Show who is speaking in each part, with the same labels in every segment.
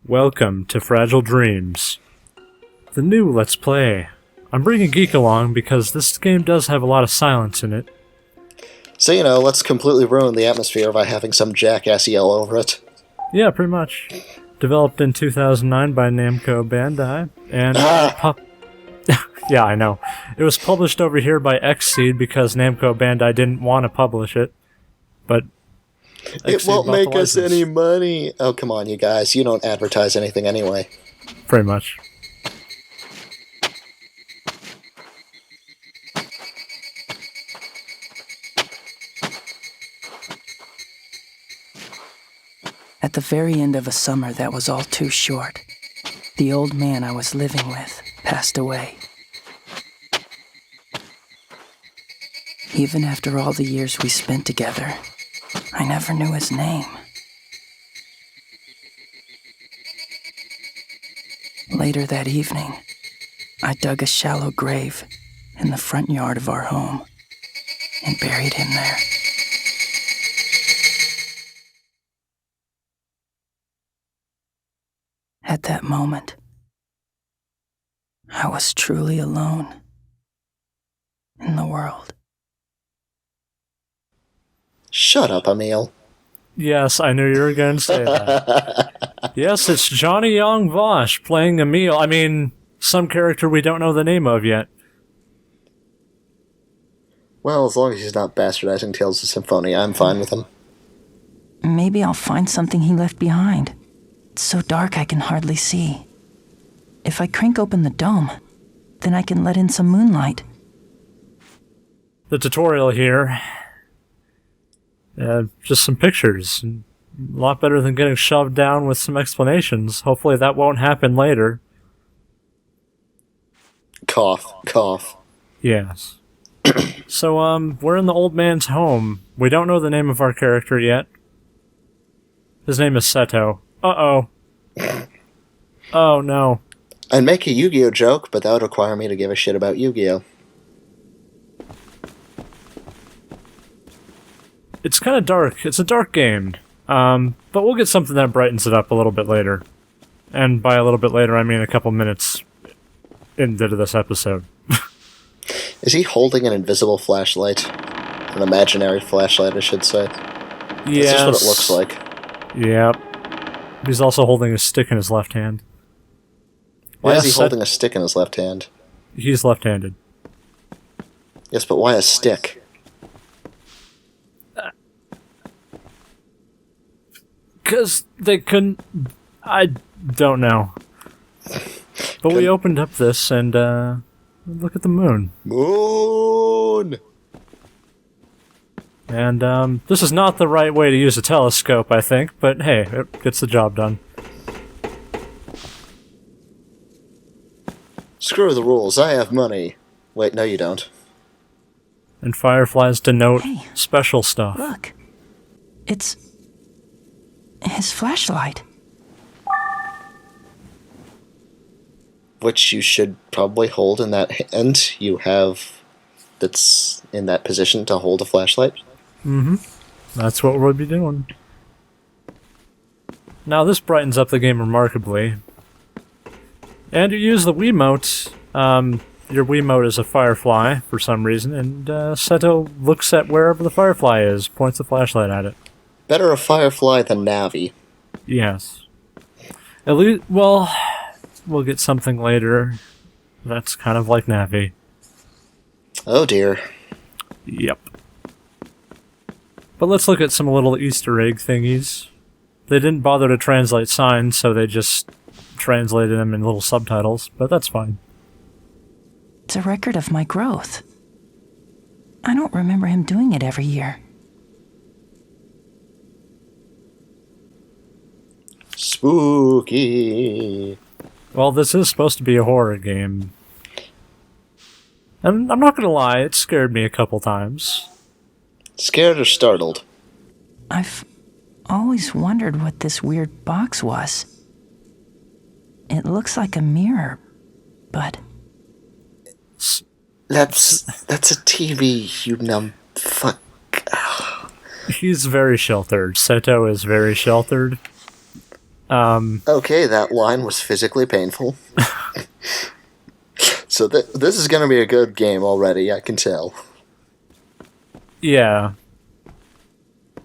Speaker 1: Welcome to Fragile Dreams, the new Let's Play. I'm bringing Geek along because this game does have a lot of silence in it.
Speaker 2: So, let's completely ruin the atmosphere by having some jackass yell over it.
Speaker 1: Yeah, pretty much. Developed in 2009 by Namco Bandai, and yeah, I know. It was published over here by Xseed because Namco Bandai didn't want to publish it, but
Speaker 2: it won't make us any money. Oh, come on, you guys. You don't advertise anything anyway.
Speaker 1: Pretty much.
Speaker 3: At the very end of a summer that was all too short, the old man I was living with passed away. Even after all the years we spent together, I never knew his name. Later that evening, I dug a shallow grave in the front yard of our home and buried him there. At that moment, I was truly alone in the world.
Speaker 2: Shut up, Emil.
Speaker 1: Yes, I knew you were going to say that. Yes, it's Johnny Young Vosh playing Emil. I mean, some character we don't know the name of yet.
Speaker 2: Well, as long as he's not bastardizing Tales of Symphonia, I'm fine with him.
Speaker 3: Maybe I'll find something he left behind. It's so dark I can hardly see. If I crank open the dome, then I can let in some moonlight.
Speaker 1: The tutorial here. Just some pictures. A lot better than getting shoved down with some explanations. Hopefully that won't happen later.
Speaker 2: Cough, cough.
Speaker 1: Yes. So, we're in the old man's home. We don't know the name of our character yet. His name is Seto. Uh-oh. Oh, no.
Speaker 2: I'd make a Yu-Gi-Oh joke, but that would require me to give a shit about Yu-Gi-Oh.
Speaker 1: It's kind of dark. It's a dark game. But we'll get something that brightens it up a little bit later. And by a little bit later, I mean a couple minutes into this episode.
Speaker 2: Is he holding an invisible flashlight? An imaginary flashlight, I should say.
Speaker 1: Yes.
Speaker 2: That's just what it looks like.
Speaker 1: Yep. He's also holding a stick in his left hand.
Speaker 2: Why is he holding a stick in his left hand?
Speaker 1: He's left-handed.
Speaker 2: Yes, but why a stick?
Speaker 1: Because they couldn't... I don't know. But we opened up this and, look at the moon.
Speaker 2: Moon!
Speaker 1: And, this is not the right way to use a telescope, I think, but hey, it gets the job done.
Speaker 2: Screw the rules, I have money. Wait, no you don't.
Speaker 1: And fireflies denote
Speaker 3: Hey,
Speaker 1: special stuff.
Speaker 3: Look, it's his flashlight.
Speaker 2: Which you should probably hold in that hand you have that's in that position to hold a flashlight.
Speaker 1: Mm-hmm. That's what we'll be doing. Now this brightens up the game remarkably. And you use the Wiimote. Your Wiimote is a firefly for some reason, and Seto looks at wherever the firefly is, points the flashlight at it.
Speaker 2: Better a firefly than Navi.
Speaker 1: Yes. At least, well, we'll get something later that's kind of like Navi.
Speaker 2: Oh dear.
Speaker 1: Yep. But let's look at some little Easter egg thingies. They didn't bother to translate signs, so they just translated them in little subtitles, but that's fine.
Speaker 3: It's a record of my growth. I don't remember him doing it every year.
Speaker 2: Spooky.
Speaker 1: Well, this is supposed to be a horror game. And I'm not gonna lie, it scared me a couple times.
Speaker 2: Scared or startled?
Speaker 3: I've always wondered what this weird box was. It looks like a mirror, but...
Speaker 2: That's a TV, you numb fuck.
Speaker 1: He's very sheltered. Seto is very sheltered.
Speaker 2: Okay, that line was physically painful. So this is going to be a good game already, I can tell.
Speaker 1: Yeah.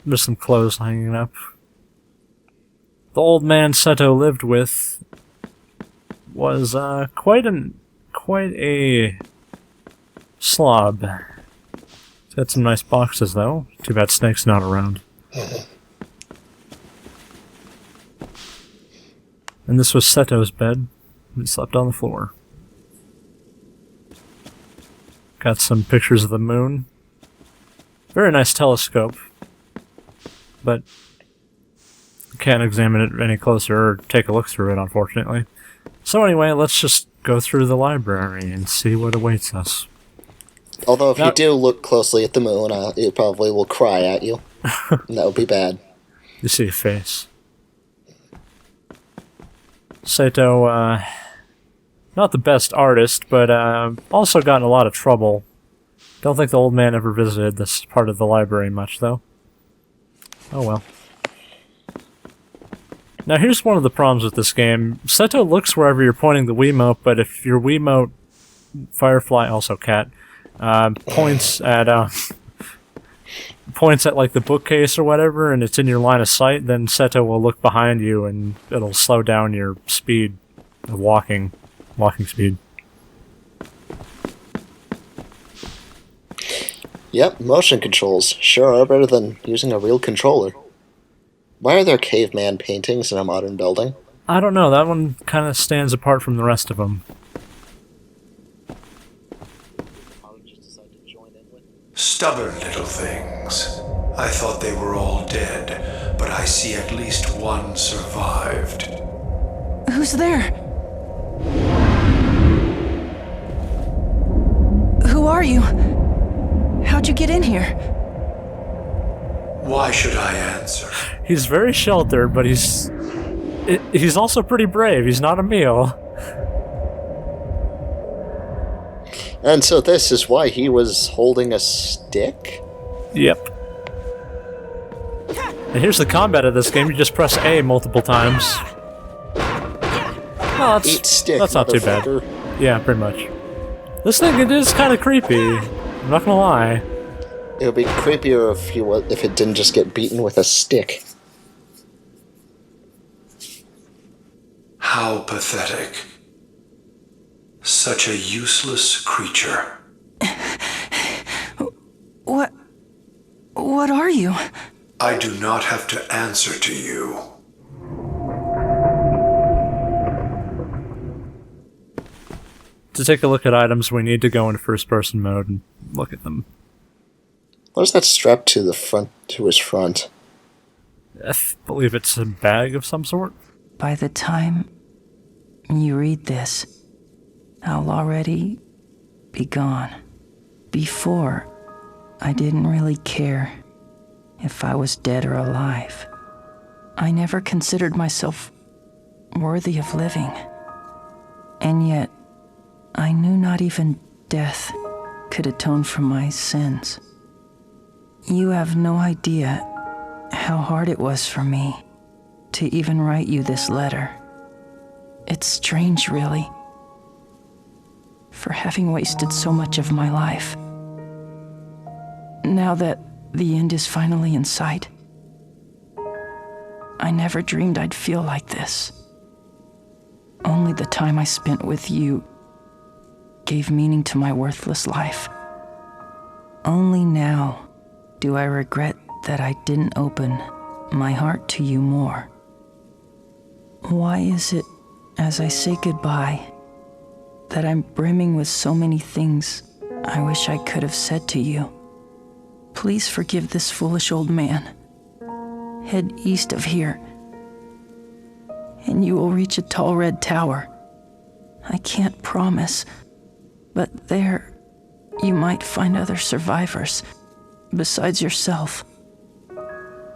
Speaker 1: There's some clothes hanging up. The old man Seto lived with was quite a slob. He's got some nice boxes though. Too bad Snake's not around. And this was Seto's bed. He slept on the floor. Got some pictures of the moon. Very nice telescope. But can't examine it any closer or take a look through it, unfortunately. So anyway, let's just go through the library and see what awaits us.
Speaker 2: Although if
Speaker 1: Now-
Speaker 2: you do look closely at the moon, it probably will cry at you. And that would be bad.
Speaker 1: You see a face. Sato, not the best artist, but also got in a lot of trouble. Don't think the old man ever visited this part of the library much, though. Oh well. Now here's one of the problems with this game. Seto looks wherever you're pointing the Wiimote, but if your Wiimote, Firefly, also cat, points at like the bookcase or whatever, and it's in your line of sight, then Seto will look behind you and it'll slow down your speed of walking speed.
Speaker 2: Yep, motion controls sure are better than using a real controller. Why are there caveman paintings in a modern building?
Speaker 1: I don't know, that one kind of stands apart from the rest of them.
Speaker 4: Stubborn little things. I thought they were all dead, but I see at least one survived.
Speaker 3: Who's there? Who are you? How'd you get in here?
Speaker 4: Why should I answer?
Speaker 1: He's very sheltered, but he's also pretty brave. He's not a meal.
Speaker 2: And so this is why he was holding a stick?
Speaker 1: Yep. And here's the combat of this game. You just press A multiple times. Oh,
Speaker 2: Eat stick,
Speaker 1: that's not too bad.
Speaker 2: motherfucker.
Speaker 1: Yeah, pretty much. This thing, it is kind of creepy. I'm not gonna lie.
Speaker 2: It would be creepier if it didn't just get beaten with a stick.
Speaker 4: How pathetic. Such a useless creature.
Speaker 3: What are you?
Speaker 4: I do not have to answer to you.
Speaker 1: To take a look at items, we need to go into first-person mode and look at them.
Speaker 2: What is that strapped to his front?
Speaker 1: I believe it's a bag of some sort.
Speaker 3: By the time you read this, I'll already be gone. Before, I didn't really care if I was dead or alive. I never considered myself worthy of living. And yet, I knew not even death could atone for my sins. You have no idea how hard it was for me to even write you this letter. It's strange, really, for having wasted so much of my life. Now that the end is finally in sight, I never dreamed I'd feel like this. Only the time I spent with you gave meaning to my worthless life. Only now do I regret that I didn't open my heart to you more. Why is it, as I say goodbye, that I'm brimming with so many things I wish I could have said to you? Please forgive this foolish old man. Head east of here, and you will reach a tall red tower. I can't promise, but there you might find other survivors besides yourself.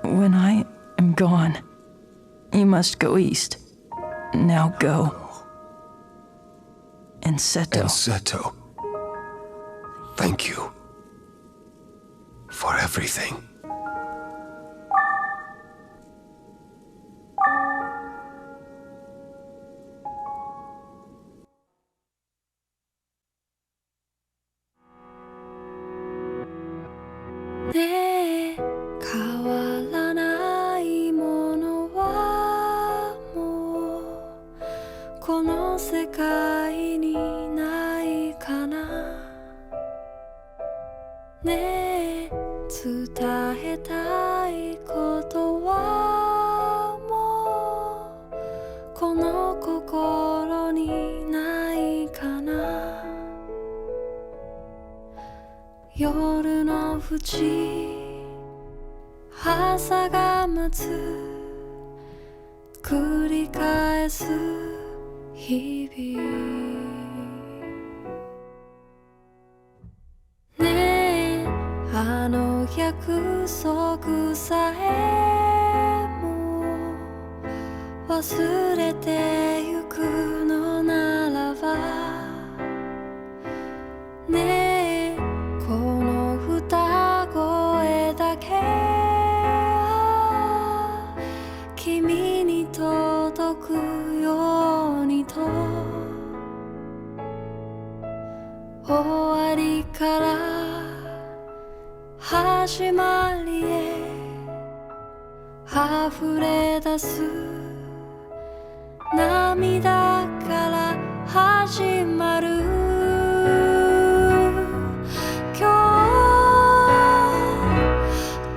Speaker 3: When I am gone, you must go east. Now go. And Seto.
Speaker 4: Seto, thank you for everything.
Speaker 5: この世界にないかなねえ伝えたいことはもうこの心にないかな夜の淵朝が待つ繰り返す日々ねえあの約束さえも忘れてゆくのならばねえこの歌声だけは君に届くようにと終わりから始まりへ溢れ出す涙から始まる今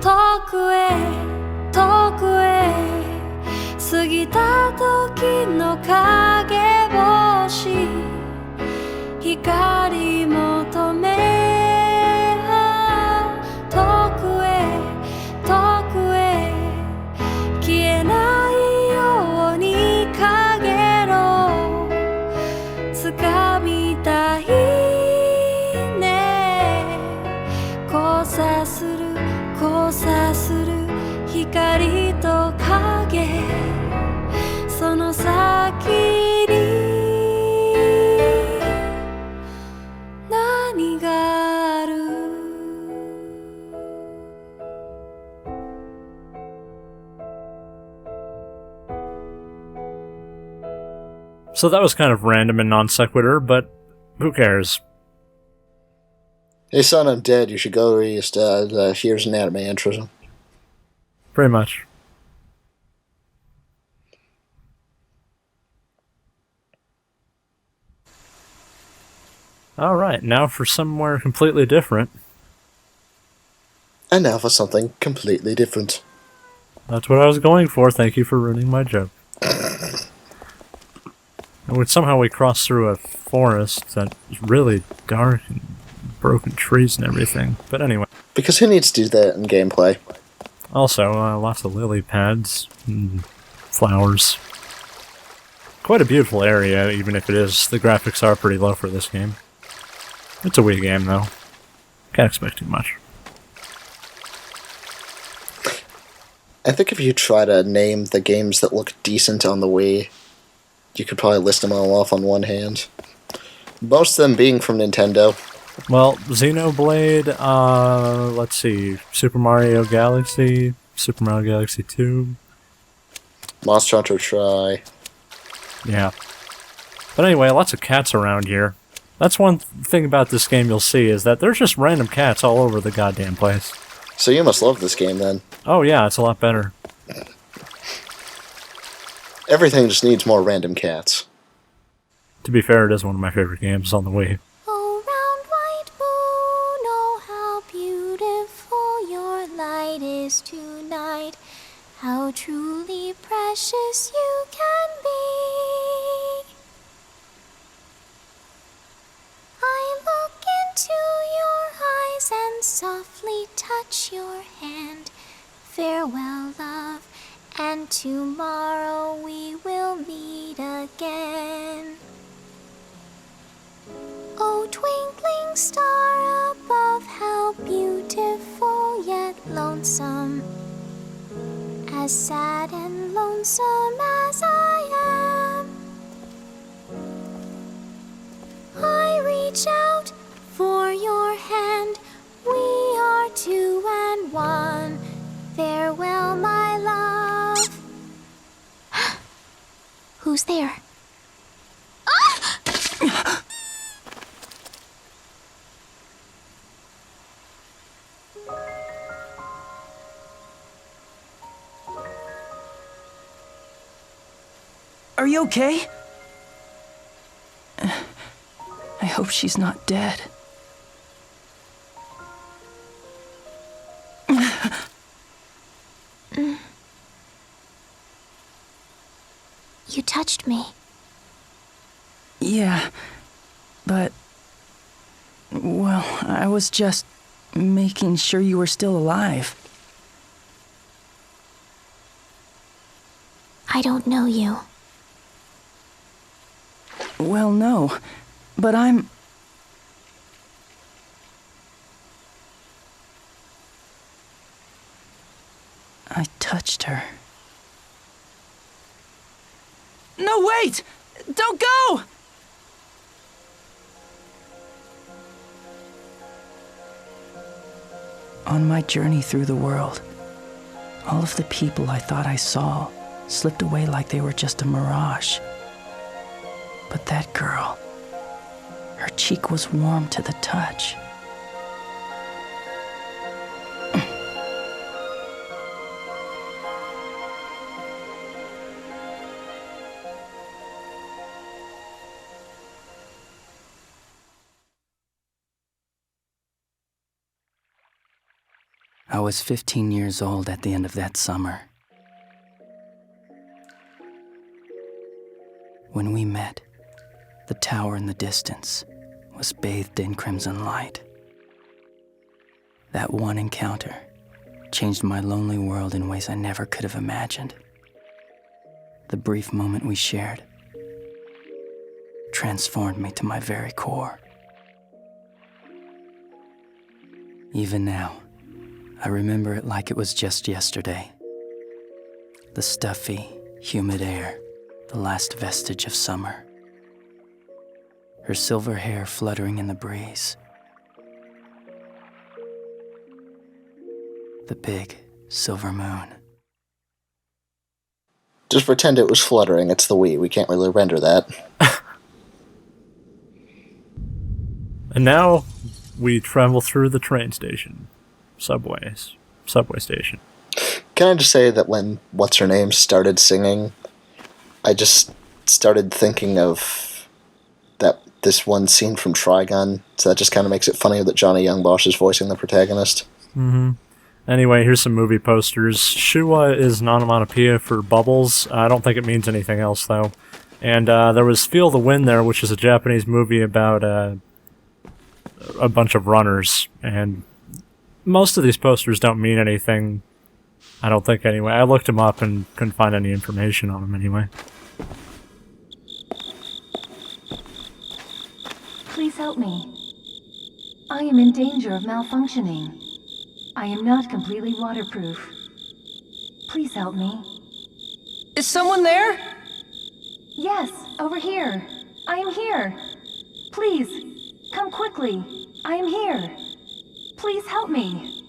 Speaker 5: 日遠くへ遠くへ過ぎた時の影星光求め遠くへ遠くへ消えないように影の掴みたいね交差する交差する光と影その先に何がある
Speaker 1: So that was kind of random and non sequitur, but who cares?
Speaker 2: Hey son, I'm dead. You should go here's an anime intro.
Speaker 1: Pretty much. Alright, now for somewhere completely different.
Speaker 2: And now for something completely different.
Speaker 1: That's what I was going for, thank you for ruining my joke. And somehow we crossed through a forest that is really dark and broken trees and everything. But anyway.
Speaker 2: Because who needs to do that in gameplay?
Speaker 1: Also, lots of lily pads and flowers. Quite a beautiful area, even if it is. The graphics are pretty low for this game. It's a Wii game, though. Can't expect too much.
Speaker 2: I think if you try to name the games that look decent on the Wii, you could probably list them all off on one hand. Most of them being from Nintendo.
Speaker 1: Well, Xenoblade, let's see, Super Mario Galaxy, Super Mario Galaxy 2.
Speaker 2: Monster Hunter Tri.
Speaker 1: Yeah. But anyway, lots of cats around here. That's one thing about this game you'll see, is that there's just random cats all over the goddamn place.
Speaker 2: So you must love this game then.
Speaker 1: Oh yeah, it's a lot better.
Speaker 2: Everything just needs more random cats.
Speaker 1: To be fair, it is one of my favorite games on the Wii.
Speaker 6: Oh, round white moon, oh, how beautiful your light is tonight. How truly precious you can be. I look into your eyes and softly touch your hand. Farewell, love, and tomorrow we will meet again. Oh, twinkling star above, how beautiful yet lonesome. As sad and lonesome as I am, I reach out for your hand. We are two and one. Farewell, my love. Who's there?
Speaker 3: Are you okay? hope she's not dead.
Speaker 6: You touched me.
Speaker 3: Yeah, but... Well, I was just making sure you were still alive.
Speaker 6: I don't know you.
Speaker 3: Well, no, but I'm... I touched her. No, wait! Don't go! On my journey through the world, all of the people I thought I saw slipped away like they were just a mirage. But that girl, her cheek was warm to the touch. I was 15 years old at the end of that summer. When we met, the tower in the distance was bathed in crimson light. That one encounter changed my lonely world in ways I never could have imagined. The brief moment we shared transformed me to my very core. Even now, I remember it like it was just yesterday. The stuffy, humid air, the last vestige of summer. Her silver hair fluttering in the breeze. The big, silver moon.
Speaker 2: Just pretend it was fluttering. It's the Wii. We can't really render that.
Speaker 1: And now we travel through the train station. Subway station.
Speaker 2: Can I just say that when What's-Her-Name started singing, I just started thinking of this one scene from Trigun, so that just kind of makes it funny that Johnny Youngbosch is voicing the protagonist.
Speaker 1: Mm-hmm. Anyway, here's some movie posters. Shua is an onomatopoeia for bubbles. I don't think it means anything else, though. And there was Feel the Wind there, which is a Japanese movie about a bunch of runners. And most of these posters don't mean anything, I don't think, anyway. I looked them up and couldn't find any information on them anyway.
Speaker 7: Please help me. I am in danger of malfunctioning. I am not completely waterproof. Please help me.
Speaker 3: Is someone there?
Speaker 7: Yes, over here. I am here. Please, come quickly. I am here. Please help me.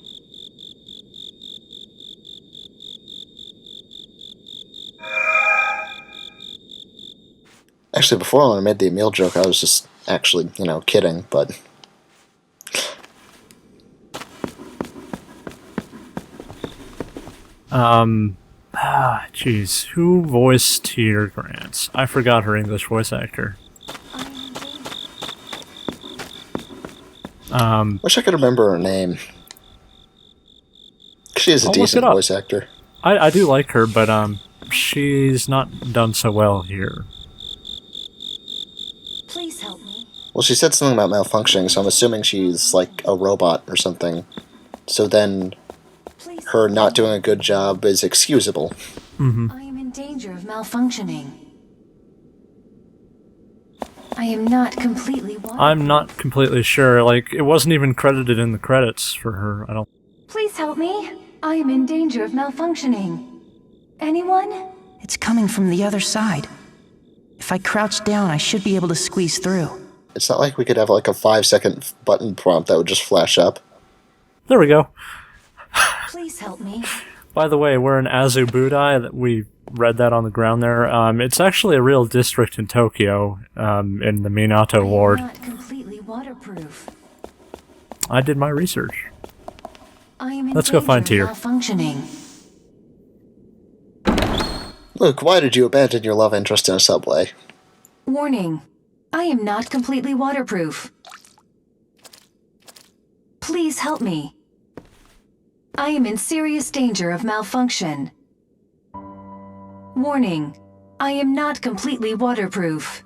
Speaker 2: Actually, before when I made the Emil joke, I was just actually, kidding, but...
Speaker 1: Jeez, who voiced Tear Grants? I forgot her English voice actor.
Speaker 2: Wish I could remember her name. She is a
Speaker 1: I'll
Speaker 2: decent
Speaker 1: look it up.
Speaker 2: voice actor.
Speaker 1: I do like her, but she's not done so well here.
Speaker 7: Please help me.
Speaker 2: Well, she said something about malfunctioning, so I'm assuming she's like a robot or something. So then
Speaker 7: Please
Speaker 2: her
Speaker 7: help
Speaker 2: not
Speaker 7: me.
Speaker 2: doing a good job is excusable.
Speaker 1: Mm-hmm.
Speaker 7: I am in danger of malfunctioning. I am not completely waterproof.
Speaker 1: I'm not completely sure. Like, it wasn't even credited in the credits for her. I don't.
Speaker 7: Please help me. I am in danger of malfunctioning. Anyone?
Speaker 3: It's coming from the other side. If I crouch down, I should be able to squeeze through.
Speaker 2: It's not like we could have like a 5-second button prompt that would just flash up.
Speaker 1: There we go.
Speaker 7: Please help me.
Speaker 1: By the way, we're in Azubudai. That we read that on the ground there. It's actually a real district in Tokyo, in the Minato Ward.
Speaker 7: I am not completely waterproof.
Speaker 1: I did my research.
Speaker 7: I am in
Speaker 1: Let's go
Speaker 7: danger
Speaker 1: find
Speaker 7: of
Speaker 1: Tyr.
Speaker 7: malfunctioning.
Speaker 2: Luke, why did you abandon your love interest in a subway?
Speaker 7: Warning. I am not completely waterproof. Please help me. I am in serious danger of malfunction. Warning, I am not completely waterproof.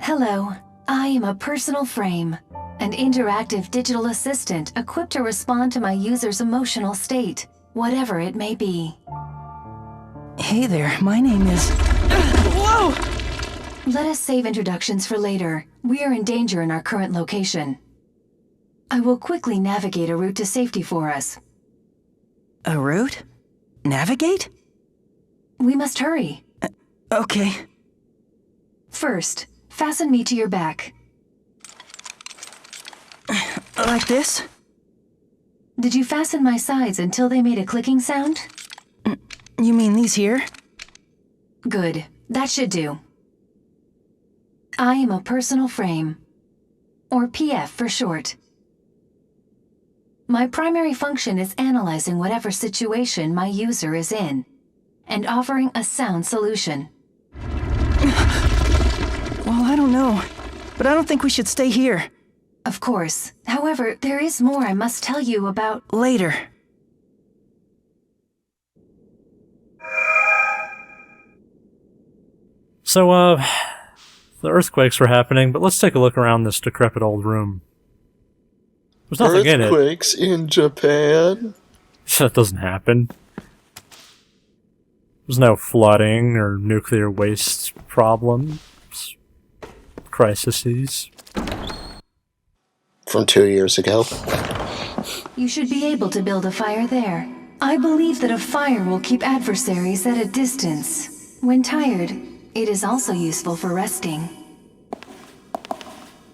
Speaker 7: Hello, I am a personal frame, an interactive digital assistant equipped to respond to my user's emotional state, whatever it may be.
Speaker 3: Hey there, my name is... Whoa!
Speaker 7: Let us save introductions for later. We are in danger in our current location. I will quickly navigate a route to safety for us.
Speaker 3: A route? Navigate?
Speaker 7: We must hurry.
Speaker 3: Okay.
Speaker 7: First, fasten me to your back.
Speaker 3: Like this?
Speaker 7: Did you fasten my sides until they made a clicking sound?
Speaker 3: You mean these here?
Speaker 7: Good. That should do. I am a personal frame, or PF for short. My primary function is analyzing whatever situation my user is in, and offering a sound solution.
Speaker 3: Well, I don't know, but I don't think we should stay here.
Speaker 7: Of course. However, there is more I must tell you about.
Speaker 3: Later.
Speaker 1: So, the earthquakes were happening, but let's take a look around this decrepit old room. There's nothing in it.
Speaker 2: Earthquakes in Japan?
Speaker 1: That doesn't happen. There's no flooding or nuclear waste problems. Crises.
Speaker 2: From 2 years ago.
Speaker 7: You should be able to build a fire there. I believe that a fire will keep adversaries at a distance. When tired, it is also useful for resting.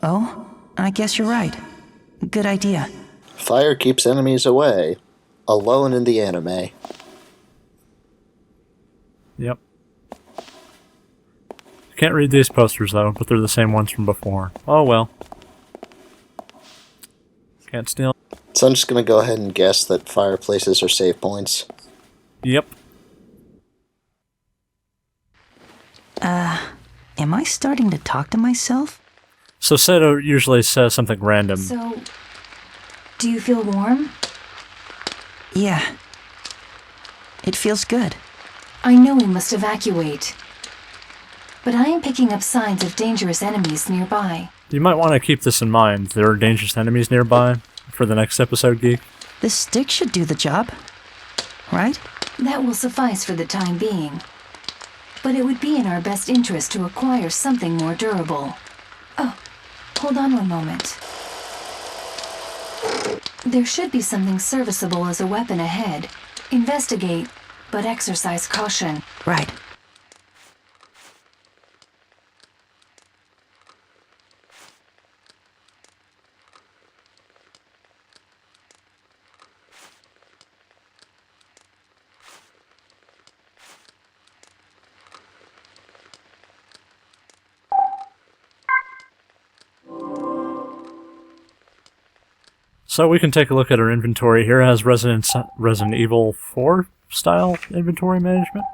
Speaker 3: Oh, I guess you're right. Good idea.
Speaker 2: Fire keeps enemies away. Alone in the anime.
Speaker 1: Yep. Can't read these posters though, but they're the same ones from before. Oh well. Can't steal.
Speaker 2: So I'm just gonna go ahead and guess that fireplaces are save points.
Speaker 1: Yep.
Speaker 3: Am I starting to talk to myself?
Speaker 1: So Seto usually says something random.
Speaker 7: So, do you feel warm?
Speaker 3: Yeah. It feels good.
Speaker 7: I know we must evacuate. But I am picking up signs of dangerous enemies nearby.
Speaker 1: You might want to keep this in mind. There are dangerous enemies nearby for the next episode, Geek.
Speaker 3: This stick should do the job. Right?
Speaker 7: That will suffice for the time being. But it would be in our best interest to acquire something more durable. Oh, hold on one moment. There should be something serviceable as a weapon ahead. Investigate, but exercise caution.
Speaker 3: Right.
Speaker 1: So we can take a look at our inventory here. It has Resident Evil 4 style inventory management.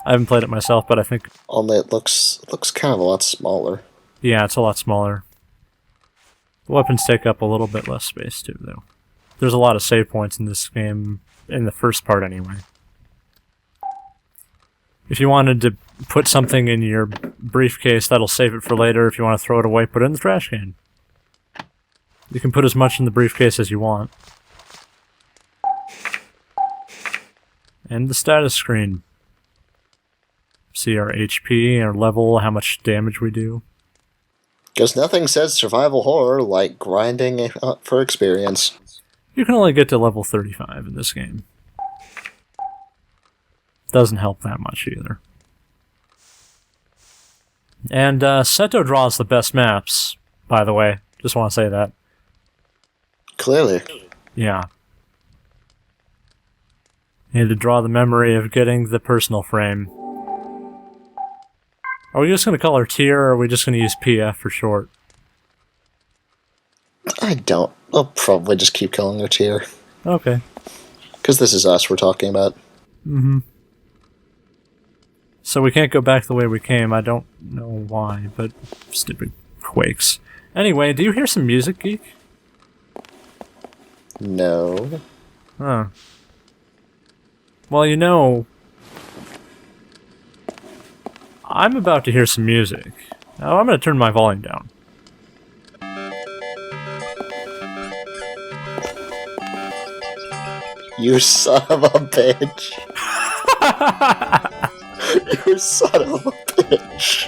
Speaker 1: I haven't played it myself, but I think...
Speaker 2: Only it looks kind of a lot smaller.
Speaker 1: Yeah, it's a lot smaller. The weapons take up a little bit less space too, though. There's a lot of save points in this game, in the first part anyway. If you wanted to put something in your briefcase, that'll save it for later. If you want to throw it away, put it in the trash can. You can put as much in the briefcase as you want. And the status screen. See our HP, our level, how much damage we do.
Speaker 2: Because nothing says survival horror like grinding for experience.
Speaker 1: You can only get to level 35 in this game. Doesn't help that much either. And Seto draws the best maps, by the way. Just want to say that.
Speaker 2: Clearly.
Speaker 1: Yeah. You need to draw the memory of getting the personal frame. Are we just going to call her Tier, or are we just going to use PF for short?
Speaker 2: I don't I'll probably just keep killing her tier.
Speaker 1: Okay.
Speaker 2: Because this is us we're talking about.
Speaker 1: Mm-hmm. So we can't go back the way we came. I don't know why, but stupid quakes. Anyway, do you hear some music, Geek?
Speaker 2: No.
Speaker 1: Huh. Well, you know, I'm about to hear some music. Now, I'm going to turn my volume down.
Speaker 2: You son of a bitch. You son of a bitch.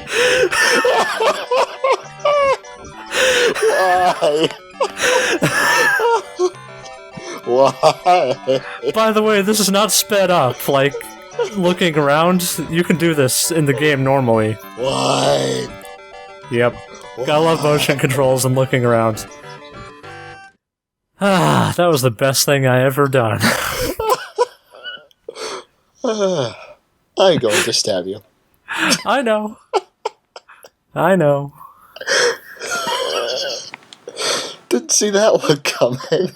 Speaker 2: Why? Why?
Speaker 1: By the way, this is not sped up. Like, looking around, you can do this in the game normally.
Speaker 2: Why?
Speaker 1: Yep. Gotta love motion controls and looking around. Ah, that was the best thing I ever done.
Speaker 2: I'm going to stab you.
Speaker 1: I know. I know.
Speaker 2: Didn't see that one coming.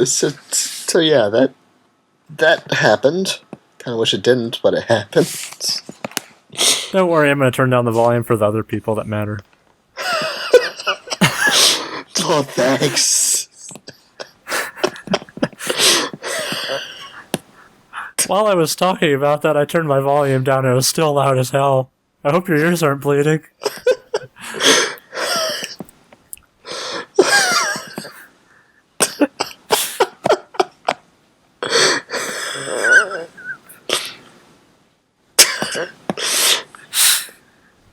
Speaker 2: So yeah, that happened. Kind of wish it didn't, but it happened.
Speaker 1: Don't worry, I'm gonna turn down the volume for the other people that matter.
Speaker 2: Oh, thanks.
Speaker 1: While I was talking about that, I turned my volume down and it was still loud as hell. I hope your ears aren't bleeding.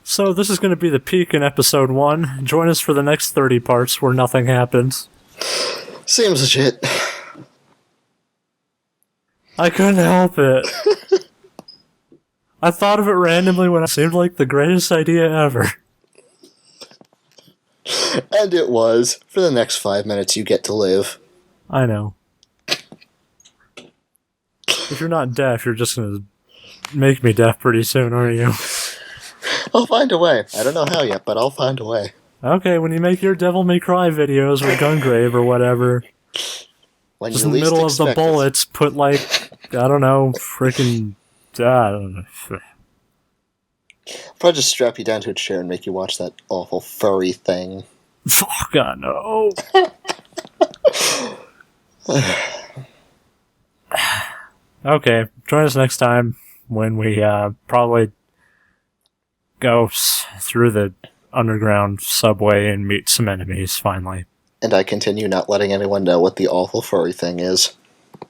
Speaker 1: So this is going to be the peak in episode 1. Join us for the next 30 parts where nothing happens.
Speaker 2: Seems legit.
Speaker 1: I couldn't help it. I thought of it randomly when it seemed like the greatest idea ever.
Speaker 2: And it was. For the next 5 minutes you get to live.
Speaker 1: I know. If you're not deaf, you're just going to make me deaf pretty soon, aren't you?
Speaker 2: I'll find a way. I don't know how yet, but I'll find a way.
Speaker 1: Okay, when you make your Devil May Cry videos with Gungrave or whatever,
Speaker 2: When
Speaker 1: just
Speaker 2: you
Speaker 1: in the
Speaker 2: least
Speaker 1: middle of the
Speaker 2: expect it.
Speaker 1: bullets, put like, I don't know, freaking, I don't know.
Speaker 2: Probably just strap you down to a chair and make you watch that awful furry thing.
Speaker 1: Fuck, I know. Okay, join us next time when we probably go through the underground subway and meet some enemies, finally.
Speaker 2: And I continue not letting anyone know what the awful furry thing is.